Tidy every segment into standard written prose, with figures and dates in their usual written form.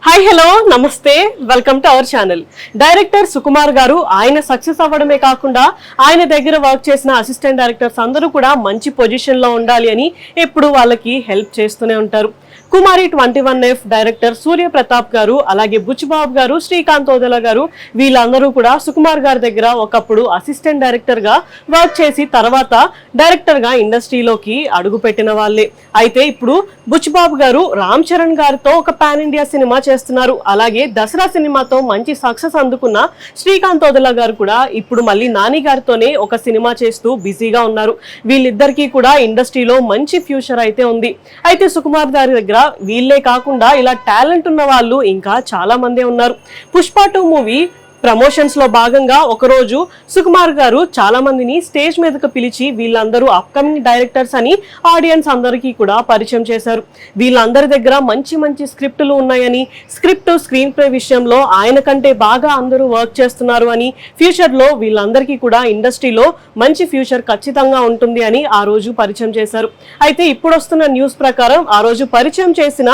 Hi hello నమస్తే welcome to our channel. Director Sukumar గారు ఆయన సక్సెస్ అవ్వడమే కాకుండా ఆయన దగ్గర వర్క్ చేసిన అసిస్టెంట్ డైరెక్టర్స్ అందరూ కూడా మంచి పొజిషన్ లో ఉండాలి అని ఎప్పుడు వాళ్ళకి హెల్ప్ చేస్తూనే ఉంటారు. కుమారి 21F డైరెక్టర్ సూర్య ప్రతాప్ గారు, అలాగే బుచ్చిబాబు గారు, శ్రీకాంత్ ఓదెల గారు వీళ్ళందరూ కూడా సుకుమార్ గారి దగ్గర ఒకప్పుడు అసిస్టెంట్ డైరెక్టర్ గా వర్క్ చేసి తర్వాత డైరెక్టర్ గా ఇండస్ట్రీలోకి అడుగు పెట్టిన వాళ్ళే. అయితే ఇప్పుడు బుచ్చిబాబు గారు రామ్ చరణ్ గారితో ఒక పాన్ ఇండియా సినిమా చేస్తున్నారు. అలాగే దసరా సినిమాతో మంచి సక్సెస్ అందుకున్న శ్రీకాంత్ ఓదెల గారు కూడా ఇప్పుడు మళ్ళీ నాని గారితోనే ఒక సినిమా చేస్తూ బిజీగా ఉన్నారు. వీళ్ళిద్దరికీ కూడా ఇండస్ట్రీలో మంచి ఫ్యూచర్ అయితే ఉంది. అయితే సుకుమార్ గారి దగ్గర వీళ్ళే కాకుండా ఇలా టాలెంట్ ఉన్న వాళ్ళు ఇంకా చాలా మందే ఉన్నారు. పుష్ప 2 మూవీ ప్రమోషన్స్ లో భాగంగా ఒకరోజు సుకుమార్ గారు చాలా మందిని స్టేజ్ మీదకు పిలిచి వీళ్ళందరూ అప్కమింగ్ డైరెక్టర్స్ అని ఆడియన్స్ అందరికీ కూడా పరిచయం చేశారు. వీళ్ళందరి దగ్గర మంచి మంచి స్క్రిప్టులు ఉన్నాయని, స్క్రిప్ట్ స్క్రీన్ ప్లే విషయంలో ఆయన కంటే బాగా అందరూ వర్క్ చేస్తున్నారు అని, ఫ్యూచర్ లో వీళ్ళందరికీ కూడా ఇండస్ట్రీలో మంచి ఫ్యూచర్ ఖచ్చితంగా ఉంటుంది అని ఆ రోజు పరిచయం చేశారు. అయితే ఇప్పుడు వస్తున్న న్యూస్ ప్రకారం ఆ రోజు పరిచయం చేసిన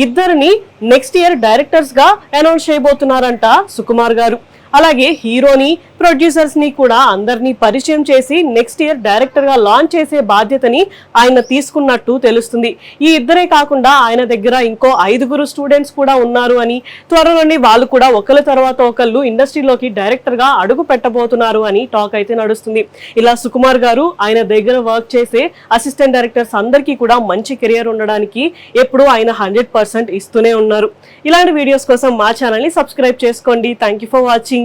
ఇద్దరిని నెక్స్ట్ ఇయర్ డైరెక్టర్స్ గా అనౌన్స్ చేయబోతున్నారంట సుకుమార్ గారు. అలాగే హీరోని, ప్రొడ్యూసర్స్ ని కూడా అందరినీ పరిచయం చేసి నెక్స్ట్ ఇయర్ డైరెక్టర్ గా లాంచ్ చేసే బాధ్యతని ఆయన తీసుకున్నట్టు తెలుస్తుంది. ఈ ఇద్దరే కాకుండా ఆయన దగ్గర ఇంకో 5 స్టూడెంట్స్ కూడా ఉన్నారు అని, త్వరలోనే వాళ్ళు కూడా ఒకరి తర్వాత ఒకళ్ళు ఇండస్ట్రీలోకి డైరెక్టర్ గా అడుగు పెట్టబోతున్నారు అని టాక్ అయితే నడుస్తుంది. ఇలా సుకుమార్ గారు ఆయన దగ్గర వర్క్ చేసే అసిస్టెంట్ డైరెక్టర్స్ అందరికీ కూడా మంచి కెరియర్ ఉండడానికి ఎప్పుడు ఆయన 100% ఇస్తూనే ఉన్నారు. ఇలాంటి వీడియోస్ కోసం మా ఛానల్ ని సబ్స్క్రైబ్ చేసుకోండి. Thank you for watching.